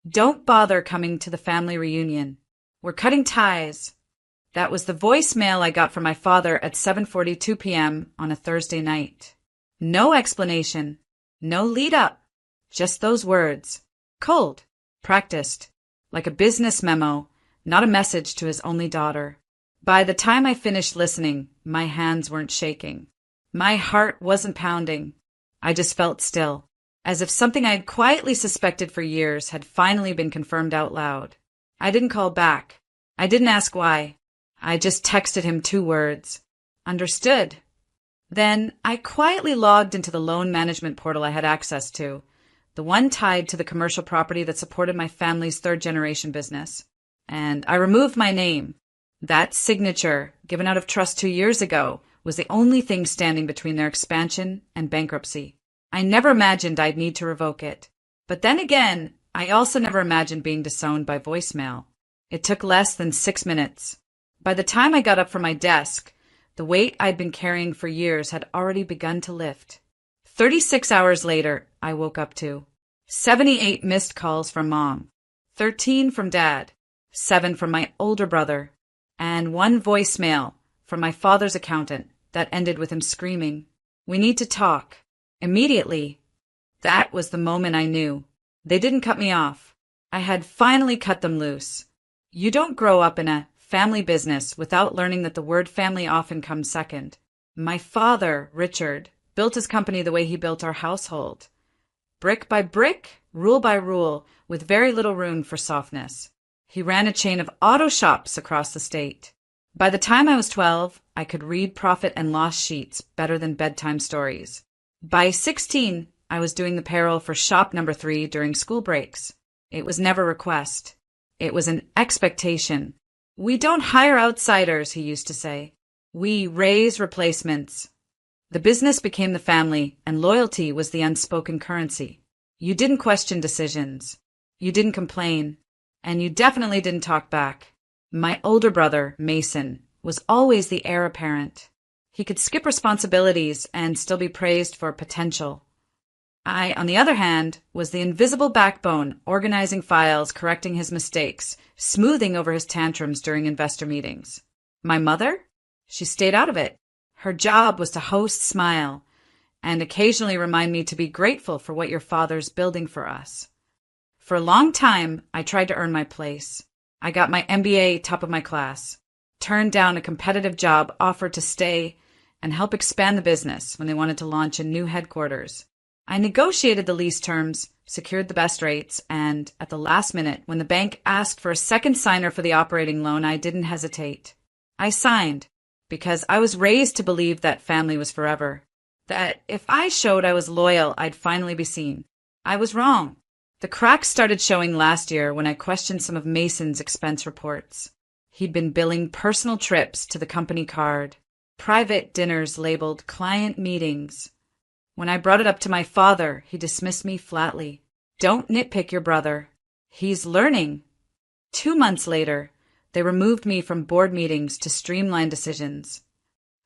Don't bother coming to the family reunion. We're cutting ties. That was the voicemail I got from my father at 7:42 p.m. on a Thursday night. No explanation. No lead up. Just those words. Cold. Practiced. Like a business memo, not a message to his only daughter. By the time I finished listening, my hands weren't shaking. My heart wasn't pounding. I just felt still, as if something I had quietly suspected for years had finally been confirmed out loud. I didn't call back. I didn't ask why. I just texted him 2 words. Understood. Then I quietly logged into the loan management portal I had access to, the one tied to the commercial property that supported my family's 3rd-generation business. And I removed my name. That signature, given out of trust 2 years ago, was the only thing standing between their expansion and bankruptcy. I never imagined I'd need to revoke it. But then again, I also never imagined being disowned by voicemail. It took less than 6 minutes. By the time I got up from my desk, the weight I'd been carrying for years had already begun to lift. 36 hours later, I woke up to 78 missed calls from Mom, 13 from Dad, 7 from my older brother, and 1 voicemail from my father's accountant that ended with him screaming, "We need to talk." Immediately, that was the moment I knew. They didn't cut me off. I had finally cut them loose. You don't grow up in a family business without learning that the word family often comes second. My father, Richard, built his company the way he built our household. Brick by brick, rule by rule, with very little room for softness. He ran a chain of auto shops across the state. By the time I was 12, I could read profit and loss sheets better than bedtime stories. By 16, I was doing the payroll for shop number 3 during school breaks. It was never a request. It was an expectation. We don't hire outsiders, he used to say. We raise replacements. The business became the family, and loyalty was the unspoken currency. You didn't question decisions. You didn't complain. And you definitely didn't talk back. My older brother, Mason, was always the heir apparent. He could skip responsibilities and still be praised for potential. I, on the other hand, was the invisible backbone, organizing files, correcting his mistakes, smoothing over his tantrums during investor meetings. My mother? She stayed out of it. Her job was to host Smile and occasionally remind me to be grateful for what your father's building for us. For a long time, I tried to earn my place. I got my MBA top of my class, turned down a competitive job offered to stay and help expand the business when they wanted to launch a new headquarters. I negotiated the lease terms, secured the best rates, and at the last minute, when the bank asked for a second signer for the operating loan, I didn't hesitate. I signed, because I was raised to believe that family was forever, that if I showed I was loyal, I'd finally be seen. I was wrong. The cracks started showing last year when I questioned some of Mason's expense reports. He'd been billing personal trips to the company card, private dinners labeled client meetings. When I brought it up to my father, he dismissed me flatly. Don't nitpick your brother. He's learning. 2 months later, they removed me from board meetings to streamline decisions.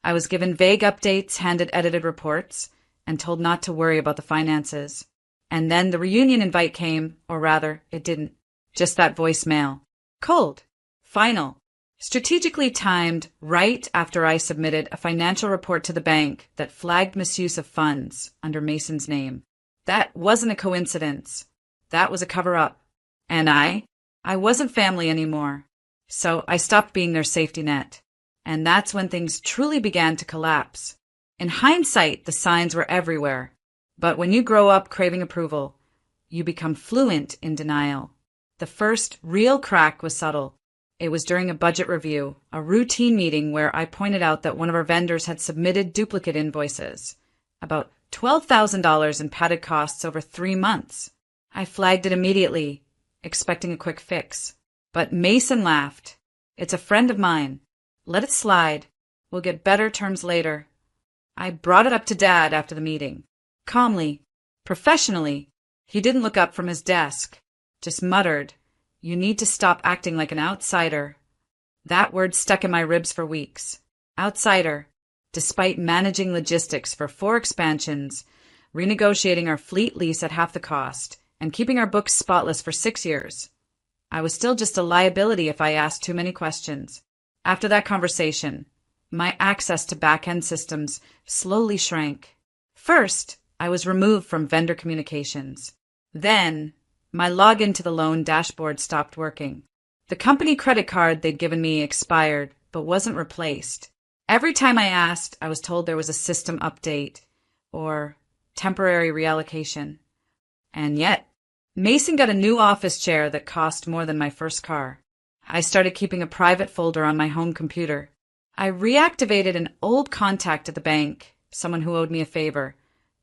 I was given vague updates, handed edited reports, and told not to worry about the finances. And then the reunion invite came, or rather, it didn't. Just that voicemail. Cold. Final. Strategically timed right after I submitted a financial report to the bank that flagged misuse of funds under Mason's name. That wasn't a coincidence. That was a cover-up. And I wasn't family anymore. So I stopped being their safety net. And that's when things truly began to collapse. In hindsight, the signs were everywhere. But when you grow up craving approval, you become fluent in denial. The first real crack was subtle. It was during a budget review, a routine meeting where I pointed out that one of our vendors had submitted duplicate invoices, about $12,000 in padded costs over 3 months. I flagged it immediately, expecting a quick fix. But Mason laughed. It's a friend of mine. Let it slide. We'll get better terms later. I brought it up to Dad after the meeting. Calmly, professionally. He didn't look up from his desk, just muttered, "You need to stop acting like an outsider." That word stuck in my ribs for weeks. Outsider. Despite managing logistics for 4 expansions, renegotiating our fleet lease at half the cost, and keeping our books spotless for 6 years. I was still just a liability if I asked too many questions. After that conversation, my access to back-end systems slowly shrank. First, I was removed from vendor communications. Then, my login to the loan dashboard stopped working. The company credit card they'd given me expired, but wasn't replaced. Every time I asked, I was told there was a system update or temporary reallocation. And yet, Mason got a new office chair that cost more than my first car. I started keeping a private folder on my home computer. I reactivated an old contact at the bank, someone who owed me a favor,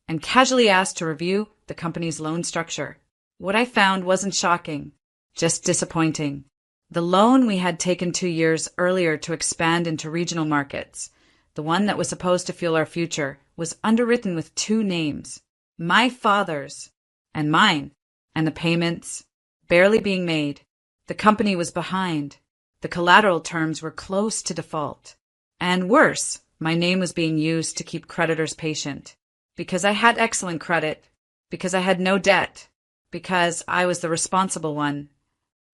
and casually asked to review the company's loan structure. What I found wasn't shocking, just disappointing. The loan we had taken 2 years earlier to expand into regional markets, the one that was supposed to fuel our future, was underwritten with 2 names, my father's and mine, and the payments barely being made. The company was behind. The collateral terms were close to default. And worse, my name was being used to keep creditors patient. Because I had excellent credit, because I had no debt, because I was the responsible one.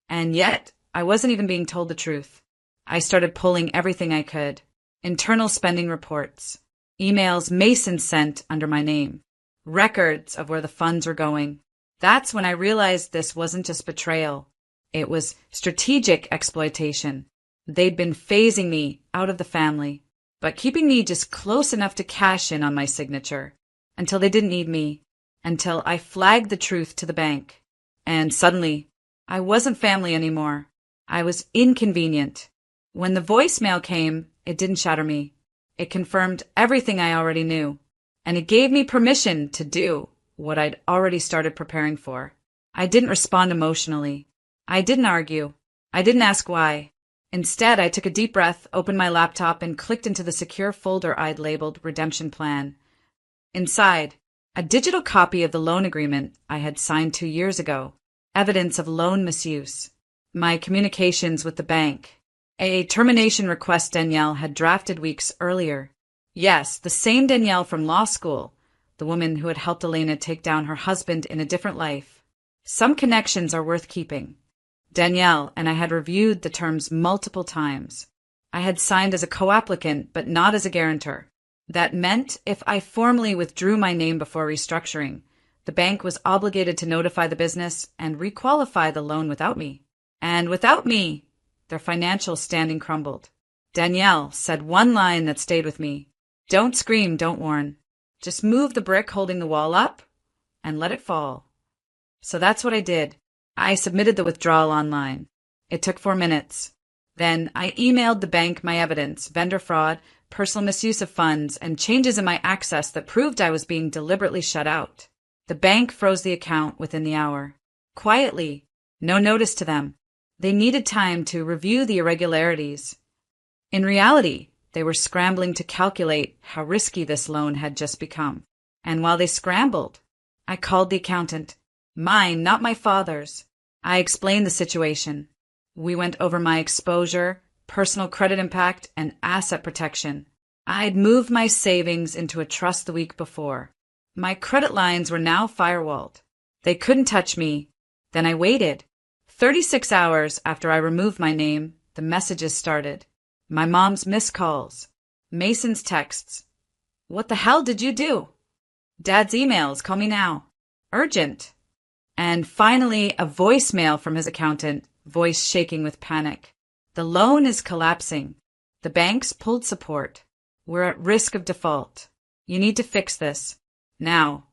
And yet, I wasn't even being told the truth. I started pulling everything I could. Internal spending reports, emails Mason sent under my name, records of where the funds were going. That's when I realized this wasn't just betrayal. It was strategic exploitation. They'd been phasing me out of the family, but keeping me just close enough to cash in on my signature until they didn't need me, until I flagged the truth to the bank. And suddenly, I wasn't family anymore. I was inconvenient. When the voicemail came, it didn't shatter me. It confirmed everything I already knew, and it gave me permission to do what I'd already started preparing for. I didn't respond emotionally. I didn't argue. I didn't ask why. Instead, I took a deep breath, opened my laptop, and clicked into the secure folder I'd labeled Redemption Plan. Inside, a digital copy of the loan agreement I had signed 2 years ago, evidence of loan misuse, my communications with the bank, a termination request Danielle had drafted weeks earlier. Yes, the same Danielle from law school, the woman who had helped Elena take down her husband in a different life. Some connections are worth keeping. Danielle and I had reviewed the terms multiple times. I had signed as a co-applicant, but not as a guarantor. That meant if I formally withdrew my name before restructuring, the bank was obligated to notify the business and requalify the loan without me. And without me, their financial standing crumbled. Danielle said one line that stayed with me. Don't scream, don't warn. Just move the brick holding the wall up and let it fall. So that's what I did. I submitted the withdrawal online. It took 4 minutes. Then I emailed the bank my evidence, vendor fraud, personal misuse of funds, and changes in my access that proved I was being deliberately shut out. The bank froze the account within the hour. Quietly, no notice to them. They needed time to review the irregularities. In reality, they were scrambling to calculate how risky this loan had just become. And while they scrambled, I called the accountant. Mine, not my father's. I explained the situation. We went over my exposure, personal credit impact, and asset protection. I'd moved my savings into a trust the week before. My credit lines were now firewalled. They couldn't touch me. Then I waited. 36 hours after I removed my name, the messages started. My mom's missed calls. Mason's texts. What the hell did you do? Dad's emails, call me now. Urgent. And finally, a voicemail from his accountant, voice shaking with panic. The loan is collapsing. The bank's pulled support. We're at risk of default. You need to fix this. Now.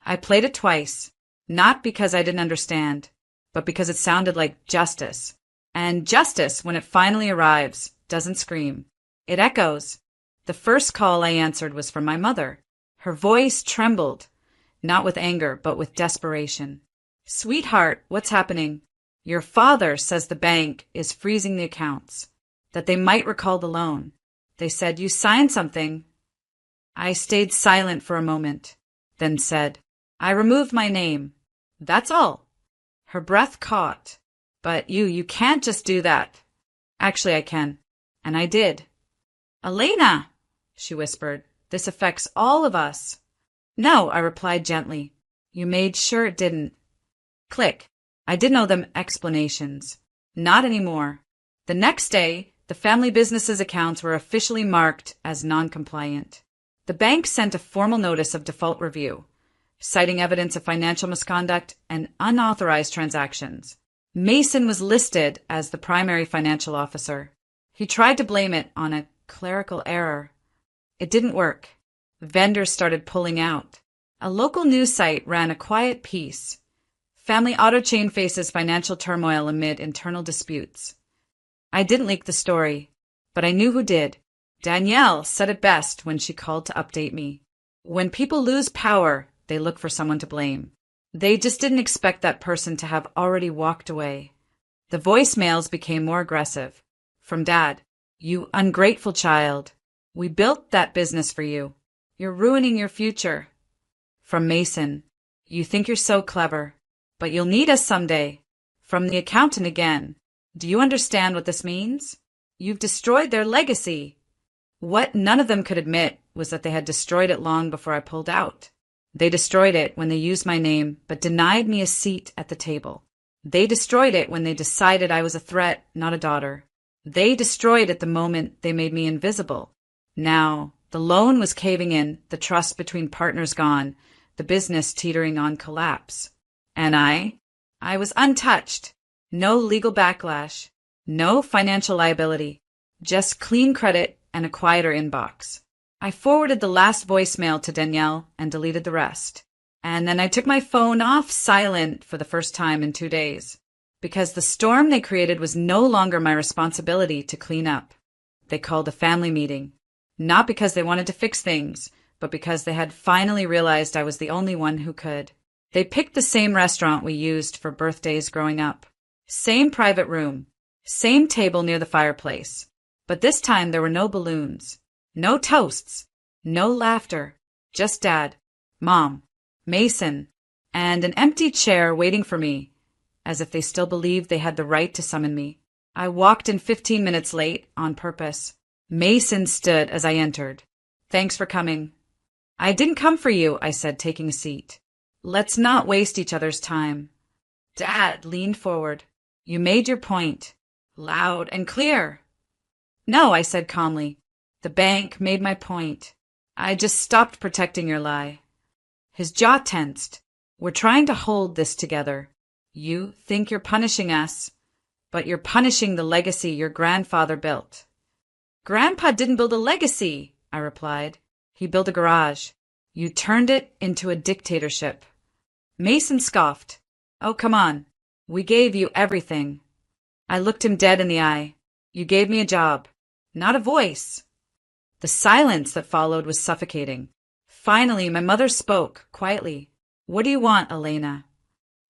I played it twice, not because I didn't understand, but because it sounded like justice. And justice, when it finally arrives, doesn't scream. It echoes. The first call I answered was from my mother. Her voice trembled, not with anger, but with desperation. Sweetheart, what's happening? Your father says the bank is freezing the accounts, that they might recall the loan. They said you signed something. I stayed silent for a moment, then said, I removed my name. That's all. Her breath caught. But you can't just do that. Actually, I can. And I did. Elena, she whispered, this affects all of us. No, I replied gently. You made sure it didn't. Click. I didn't owe them explanations. Not anymore. The next day, the family business's accounts were officially marked as non-compliant. The bank sent a formal notice of default review, citing evidence of financial misconduct and unauthorized transactions. Mason was listed as the primary financial officer. He tried to blame it on a clerical error. It didn't work. Vendors started pulling out. A local news site ran a quiet piece. Family auto chain faces financial turmoil amid internal disputes. I didn't leak the story, but I knew who did. Danielle said it best when she called to update me. When people lose power, they look for someone to blame. They just didn't expect that person to have already walked away. The voicemails became more aggressive. From Dad, "You ungrateful child. We built that business for you. You're ruining your future." From Mason, "You think you're so clever, but you'll need us someday." From the accountant again, "Do you understand what this means? You've destroyed their legacy." What none of them could admit was that they had destroyed it long before I pulled out. They destroyed it when they used my name but denied me a seat at the table. They destroyed it when they decided I was a threat, not a daughter. They destroyed it the moment they made me invisible. Now, the loan was caving in, the trust between partners gone, the business teetering on collapse. And I was untouched. No legal backlash, no financial liability, just clean credit and a quieter inbox. I forwarded the last voicemail to Danielle and deleted the rest. And then I took my phone off silent for the first time in 2 days, because the storm they created was no longer my responsibility to clean up. They called a family meeting, not because they wanted to fix things, but because they had finally realized I was the only one who could. They picked the same restaurant we used for birthdays growing up. Same private room, same table near the fireplace. But this time there were no balloons, no toasts, no laughter, just Dad, Mom, Mason, and an empty chair waiting for me, as if they still believed they had the right to summon me. I walked in 15 minutes late on purpose. Mason stood as I entered. "Thanks for coming." "I didn't come for you," I said, taking a seat. "Let's not waste each other's time." Dad leaned forward. "You made your point, loud and clear." "No," I said calmly. "The bank made my point. I just stopped protecting your lie." His jaw tensed. "We're trying to hold this together. You think you're punishing us, but you're punishing the legacy your grandfather built." "Grandpa didn't build a legacy," I replied. "He built a garage. You turned it into a dictatorship." Mason scoffed. "Oh, come on. We gave you everything." I looked him dead in the eye. "You gave me a job, not a voice." The silence that followed was suffocating. Finally, my mother spoke, quietly. "What do you want, Elena?"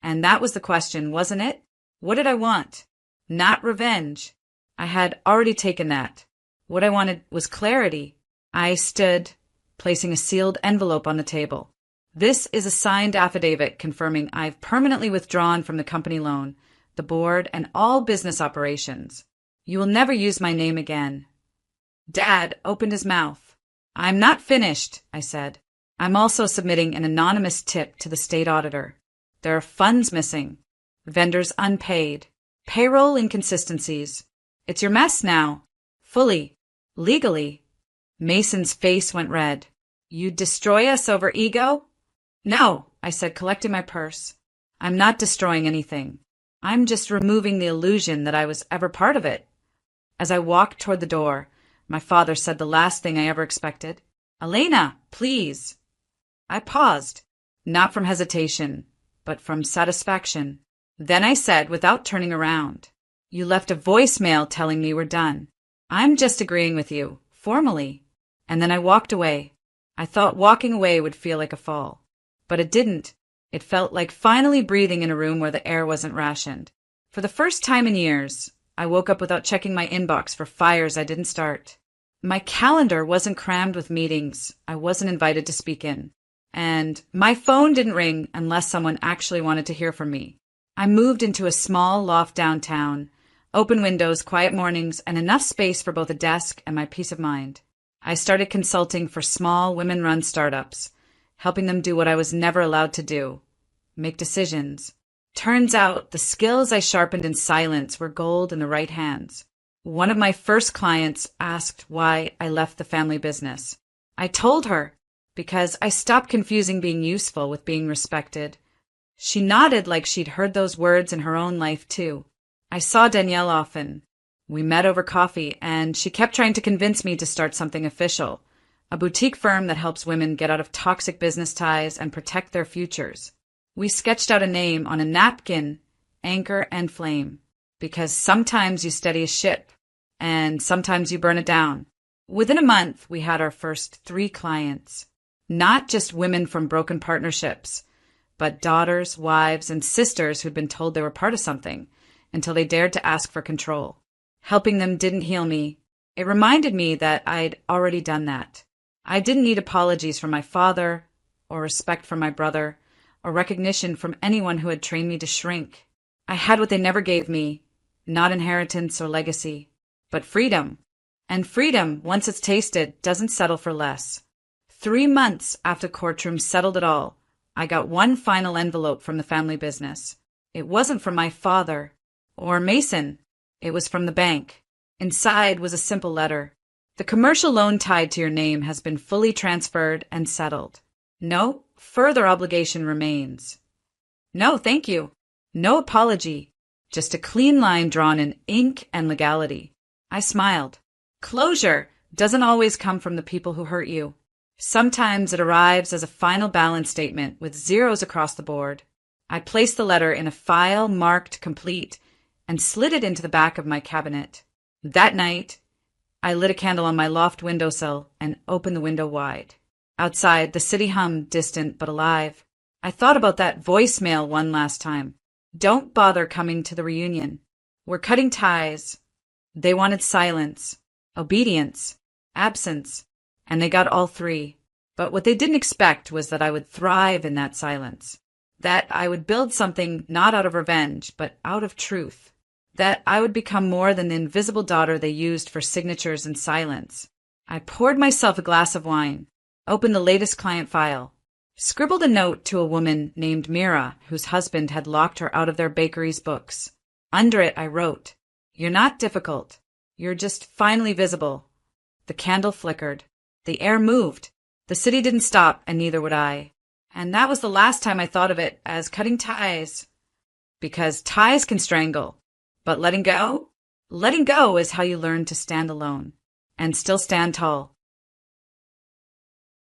And that was the question, wasn't it? What did I want? Not revenge. I had already taken that. What I wanted was clarity. I stood, placing a sealed envelope on the table. "This is a signed affidavit confirming I've permanently withdrawn from the company loan, the board, and all business operations. You will never use my name again." Dad opened his mouth. "I'm not finished," I said. "I'm also submitting an anonymous tip to the state auditor. There are funds missing, vendors unpaid, payroll inconsistencies. It's your mess now, fully, legally." Mason's face went red. "You'd destroy us over ego?" "No," I said, collecting my purse. "I'm not destroying anything. I'm just removing the illusion that I was ever part of it." As I walked toward the door, my father said the last thing I ever expected. "Elena, please." I paused, not from hesitation, but from satisfaction. Then I said, without turning around, "You left a voicemail telling me we're done. I'm just agreeing with you, formally." And then I walked away. I thought walking away would feel like a fall. But it didn't. It felt like finally breathing in a room where the air wasn't rationed. For the first time in years, I woke up without checking my inbox for fires I didn't start. My calendar wasn't crammed with meetings I wasn't invited to speak in. And my phone didn't ring unless someone actually wanted to hear from me. I moved into a small loft downtown, open windows, quiet mornings, and enough space for both a desk and my peace of mind. I started consulting for small women-run startups, helping them do what I was never allowed to do, make decisions. Turns out the skills I sharpened in silence were gold in the right hands. One of my first clients asked why I left the family business. I told her, because I stopped confusing being useful with being respected. She nodded like she'd heard those words in her own life too. I saw Danielle often. We met over coffee, and she kept trying to convince me to start something official, a boutique firm that helps women get out of toxic business ties and protect their futures. We sketched out a name on a napkin, Anchor and Flame, because sometimes you steady a ship, and sometimes you burn it down. Within a month, we had our first 3 clients. Not just women from broken partnerships, but daughters, wives, and sisters who'd been told they were part of something until they dared to ask for control. Helping them didn't heal me. It reminded me that I'd already done that. I didn't need apologies from my father, or respect from my brother, or recognition from anyone who had trained me to shrink. I had what they never gave me, not inheritance or legacy, but freedom. And freedom, once it's tasted, doesn't settle for less. 3 months after Courtroom settled it all, I got one final envelope from the family business. It wasn't from my father or Mason. It was from the bank. Inside was a simple letter. The commercial loan tied to your name has been fully transferred and settled. No further obligation remains. No, thank you. No apology. Just a clean line drawn in ink and legality. I smiled. Closure doesn't always come from the people who hurt you. Sometimes it arrives as a final balance statement with zeros across the board. I placed the letter in a file marked complete and slid it into the back of my cabinet. That night, I lit a candle on my loft windowsill and opened the window wide. Outside, the city hummed, distant but alive. I thought about that voicemail one last time. Don't bother coming to the reunion. We're cutting ties. They wanted silence, obedience, absence, and they got all 3. But what they didn't expect was that I would thrive in that silence, that I would build something not out of revenge, but out of truth, that I would become more than the invisible daughter they used for signatures and silence. I poured myself a glass of wine, opened the latest client file, scribbled a note to a woman named Mira, whose husband had locked her out of their bakery's books. Under it, I wrote, "You're not difficult. You're just finally visible." The candle flickered. The air moved. The city didn't stop, and neither would I. And that was the last time I thought of it as cutting ties. Because ties can strangle. But letting go? Letting go is how you learn to stand alone. And still stand tall.